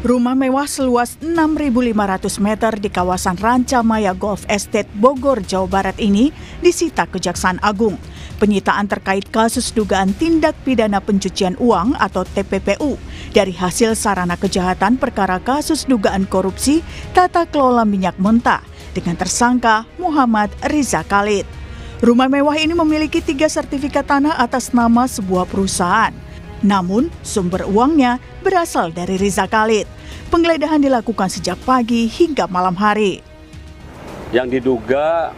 Rumah mewah seluas 6.500 meter di kawasan Rancamaya Golf Estate, Bogor, Jawa Barat ini disita Kejaksaan Agung. Penyitaan terkait kasus dugaan tindak pidana pencucian uang atau TPPU dari hasil sarana kejahatan perkara kasus dugaan korupsi tata kelola minyak mentah dengan tersangka Muhammad Riza Khalid. Rumah mewah ini memiliki 3 sertifikat tanah atas nama sebuah perusahaan. Namun, sumber uangnya berasal dari Riza Khalid. Penggeledahan dilakukan sejak pagi hingga malam hari. Yang diduga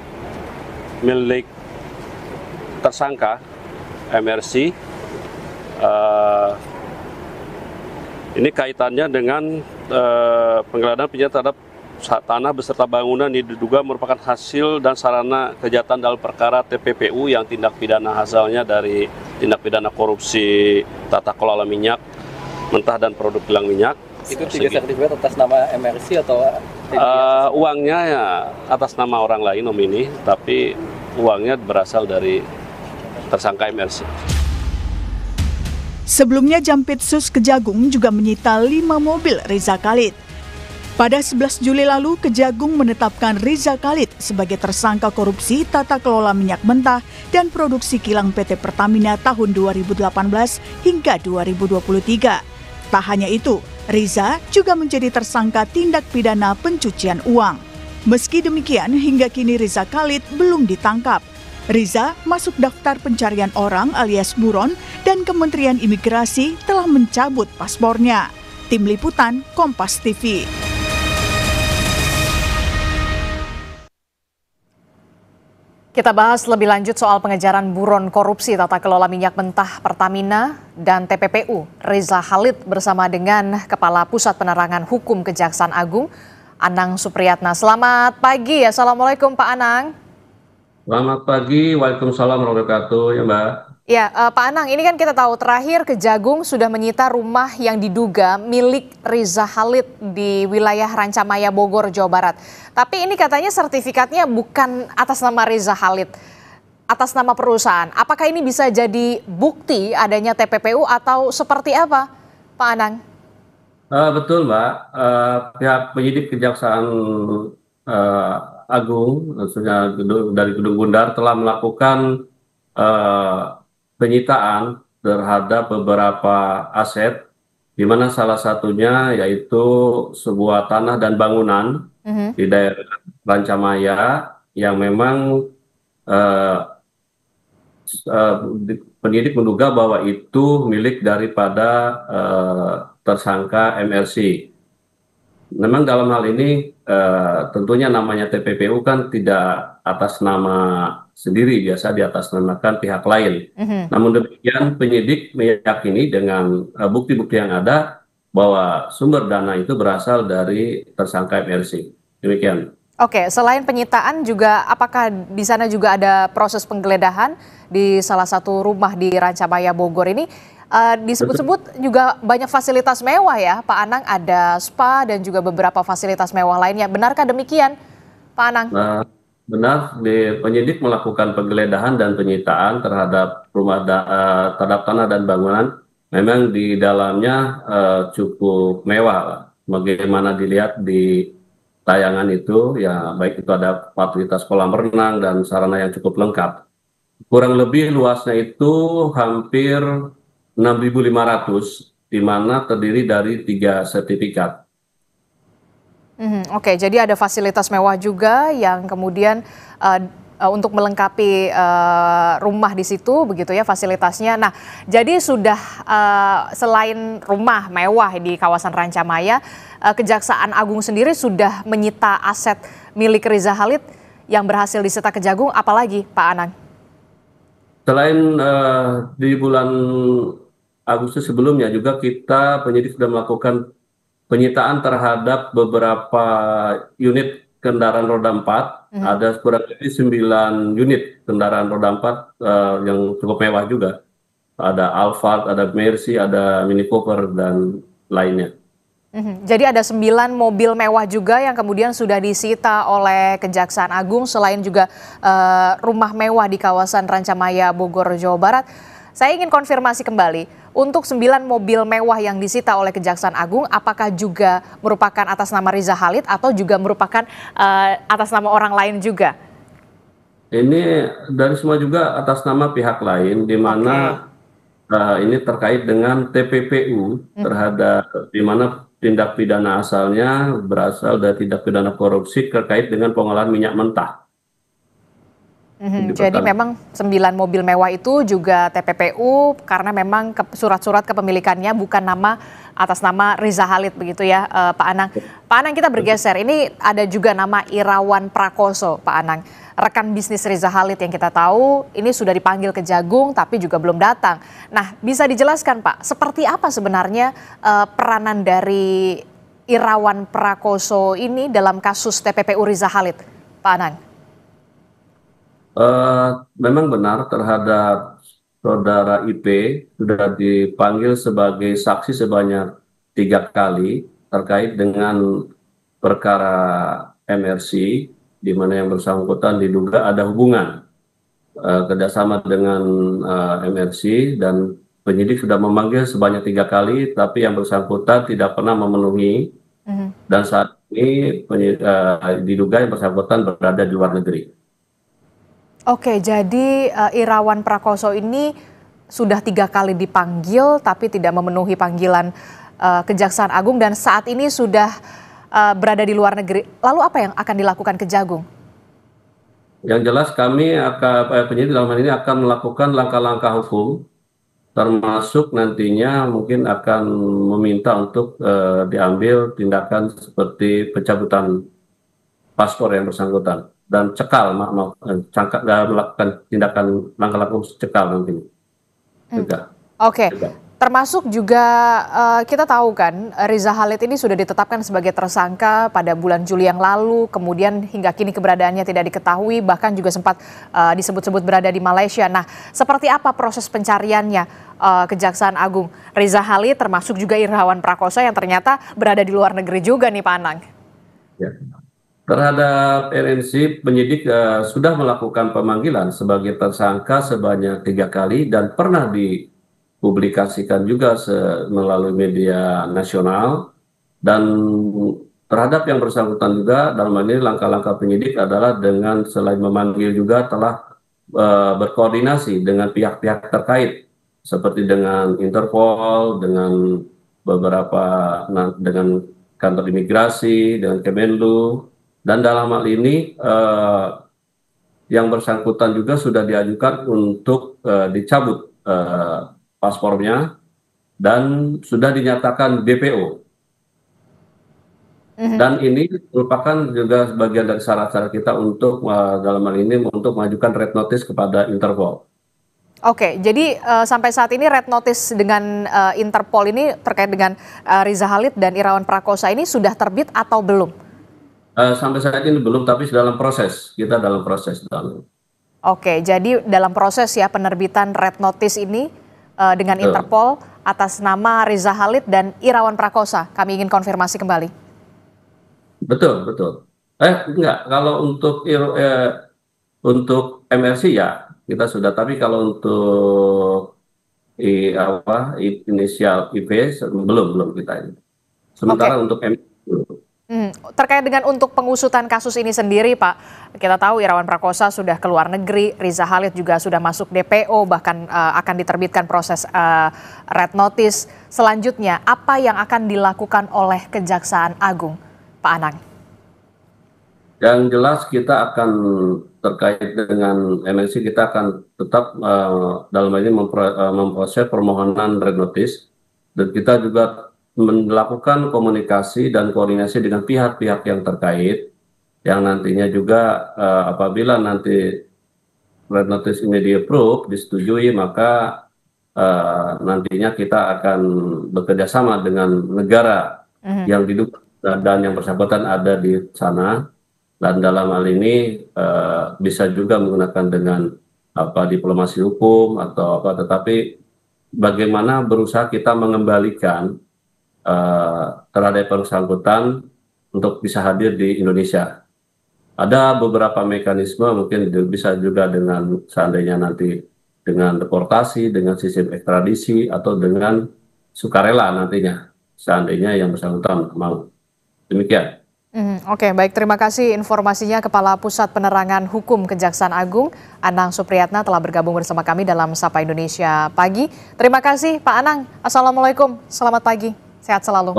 milik tersangka MRC, ini kaitannya dengan penggeledahan penyitaan terhadap tanah beserta bangunan diduga merupakan hasil dan sarana kejahatan dalam perkara TPPU yang tindak pidana asalnya dari tindak pidana korupsi tata kelola minyak mentah dan produk kilang minyak. Itu 3 sertifikat atas nama MRC atau uangnya ya atas nama orang lain nomini, tapi uangnya berasal dari tersangka MRC. Sebelumnya Jampitsus Kejagung juga menyita 5 mobil Riza Khalid. Pada 11 Juli lalu, Kejagung menetapkan Riza Khalid sebagai tersangka korupsi tata kelola minyak mentah dan produksi kilang PT Pertamina tahun 2018 hingga 2023. Tak hanya itu, Riza juga menjadi tersangka tindak pidana pencucian uang. Meski demikian, hingga kini Riza Khalid belum ditangkap. Riza masuk daftar pencarian orang alias buron dan Kementerian Imigrasi telah mencabut paspornya. Tim Liputan Kompas TV. Kita bahas lebih lanjut soal pengejaran buron korupsi tata kelola minyak mentah Pertamina dan TPPU. Riza Khalid bersama dengan Kepala Pusat Penerangan Hukum Kejaksaan Agung, Anang Supriyatna. Selamat pagi, Assalamualaikum Pak Anang. Selamat pagi, waalaikumsalam warahmatullahi wabarakatuh ya Mbak. Ya, Pak Anang, ini kan kita tahu terakhir Kejagung sudah menyita rumah yang diduga milik Riza Khalid di wilayah Rancamaya, Bogor, Jawa Barat. Tapi ini katanya sertifikatnya bukan atas nama Riza Khalid, atas nama perusahaan. Apakah ini bisa jadi bukti adanya TPPU atau seperti apa, Pak Anang? Betul Mbak, pihak penyidik Kejaksaan Agung, maksudnya dari Gedung Bundar telah melakukan penyitaan terhadap beberapa aset, di mana salah satunya yaitu sebuah tanah dan bangunan di daerah Rancamaya yang memang penyidik menduga bahwa itu milik daripada tersangka MRC. Memang dalam hal ini tentunya namanya TPPU kan tidak atas nama sendiri, biasa di atas namakan pihak lain. Namun demikian penyidik meyakini dengan bukti-bukti yang ada bahwa sumber dana itu berasal dari tersangka MRC. Demikian. Oke, selain penyitaan juga apakah di sana juga ada proses penggeledahan di salah satu rumah di Rancamaya Bogor ini? Disebut-sebut juga banyak fasilitas mewah ya, Pak Anang, ada spa dan juga beberapa fasilitas mewah lainnya. Benarkah demikian, Pak Anang? Benar, penyidik melakukan penggeledahan dan penyitaan terhadap terhadap tanah dan bangunan. Memang di dalamnya cukup mewah, bagaimana dilihat di tayangan itu, ya baik itu ada fasilitas kolam renang dan sarana yang cukup lengkap. Kurang lebih luasnya itu hampir 6.500, di mana terdiri dari 3 sertifikat. Oke, jadi ada fasilitas mewah juga yang kemudian untuk melengkapi rumah di situ, begitu ya fasilitasnya. Nah, jadi sudah selain rumah mewah di kawasan Rancamaya, Kejaksaan Agung sendiri sudah menyita aset milik Riza Khalid yang berhasil disita Kejagung, apalagi Pak Anang? Selain di bulan Agustus sebelumnya juga kita penyidik sudah melakukan penyitaan terhadap beberapa unit kendaraan roda 4. Ada kurang lebih 9 unit kendaraan roda 4 yang cukup mewah juga. Ada Alphard, ada Mercy, ada Mini Cooper dan lainnya. Jadi ada 9 mobil mewah juga yang kemudian sudah disita oleh Kejaksaan Agung, selain juga rumah mewah di kawasan Rancamaya, Bogor, Jawa Barat. saya ingin konfirmasi kembali, untuk 9 mobil mewah yang disita oleh Kejaksaan Agung, apakah juga merupakan atas nama Riza Khalid atau juga merupakan atas nama orang lain juga? Ini dari semua juga atas nama pihak lain, di mana ini terkait dengan TPPU terhadap di mana tindak pidana asalnya berasal dari tindak pidana korupsi terkait dengan pengolahan minyak mentah. Jadi memang 9 mobil mewah itu juga TPPU karena memang surat-surat kepemilikannya bukan atas nama Riza Khalid begitu ya, Pak Anang. Pak Anang, kita bergeser. Ini ada juga nama Irawan Prakoso, Pak Anang. Rekan bisnis Riza Khalid yang kita tahu ini sudah dipanggil ke Kejagung tapi juga belum datang. Nah, bisa dijelaskan Pak, seperti apa sebenarnya peranan dari Irawan Prakoso ini dalam kasus TPPU Riza Khalid, Pak Anang? Memang benar terhadap saudara IP sudah dipanggil sebagai saksi sebanyak 3 kali terkait dengan perkara MRC, di mana yang bersangkutan diduga ada hubungan kerjasama dengan MRC, dan penyidik sudah memanggil sebanyak 3 kali, tapi yang bersangkutan tidak pernah memenuhi, dan saat ini diduga yang bersangkutan berada di luar negeri. Oke, jadi Irawan Prakoso ini sudah 3 kali dipanggil tapi tidak memenuhi panggilan Kejaksaan Agung dan saat ini sudah berada di luar negeri. Lalu apa yang akan dilakukan Kejagung? Yang jelas kami penyidik dalam hal ini akan melakukan langkah-langkah hukum, termasuk nantinya mungkin akan meminta untuk diambil tindakan seperti pencabutan paspor yang bersangkutan dan cekal, melakukan tindakan langkah-langkah cekal nantinya. Oke. Termasuk juga kita tahu kan Riza Khalid ini sudah ditetapkan sebagai tersangka pada bulan Juli yang lalu, kemudian hingga kini keberadaannya tidak diketahui, bahkan juga sempat disebut-sebut berada di Malaysia. Nah, seperti apa proses pencariannya Kejaksaan Agung? Riza Khalid termasuk juga Irawan Prakoso yang ternyata berada di luar negeri juga nih Pak Anang. Ya. Terhadap RNC, penyidik sudah melakukan pemanggilan sebagai tersangka sebanyak 3 kali dan pernah dipublikasikan juga melalui media nasional, dan terhadap yang bersangkutan juga dalam hal ini langkah-langkah penyidik adalah dengan selain memanggil juga telah berkoordinasi dengan pihak-pihak terkait seperti dengan Interpol, dengan beberapa dengan kantor imigrasi, dengan Kemenlu. Dan dalam hal ini yang bersangkutan juga sudah diajukan untuk dicabut paspornya dan sudah dinyatakan DPO. Dan ini merupakan juga bagian dari syarat-syarat kita untuk dalam hal ini untuk mengajukan red notice kepada Interpol. Oke, jadi sampai saat ini red notice dengan Interpol ini terkait dengan Riza Khalid dan Irawan Prakoso ini sudah terbit atau belum? Sampai saat ini belum, tapi dalam proses. Kita dalam proses. Oke, jadi dalam proses ya penerbitan red notice ini dengan Interpol atas nama Riza Khalid dan Irawan Prakoso. Kami ingin konfirmasi kembali. Betul. Enggak. Kalau untuk MRC ya kita sudah, tapi kalau untuk inisial IV belum kita ini. Sementara untuk MRC belum. Terkait dengan untuk pengusutan kasus ini sendiri Pak, kita tahu Irawan Prakoso sudah ke luar negeri, Riza Khalid juga sudah masuk DPO, bahkan akan diterbitkan proses red notice. Selanjutnya, apa yang akan dilakukan oleh Kejaksaan Agung, Pak Anang? Yang jelas kita akan terkait dengan MNC, kita akan tetap dalam hal ini memproses permohonan red notice, dan kita juga melakukan komunikasi dan koordinasi dengan pihak-pihak yang terkait, yang nantinya juga apabila nanti red notice ini di-approve, disetujui, maka nantinya kita akan bekerja sama dengan negara yang diduga dan yang bersangkutan ada di sana, dan dalam hal ini bisa juga menggunakan dengan diplomasi hukum atau tetapi bagaimana berusaha kita mengembalikan terhadap bersangkutan untuk bisa hadir di Indonesia. Ada beberapa mekanisme, mungkin bisa juga dengan seandainya nanti dengan deportasi, dengan sistem ekstradisi, atau dengan sukarela nantinya, seandainya yang bersangkutan mau. Demikian. Oke, baik. Terima kasih informasinya Kepala Pusat Penerangan Hukum Kejaksaan Agung, Anang Supriyatna telah bergabung bersama kami dalam Sapa Indonesia Pagi. Terima kasih Pak Anang. Assalamualaikum, selamat pagi, sehat selalu.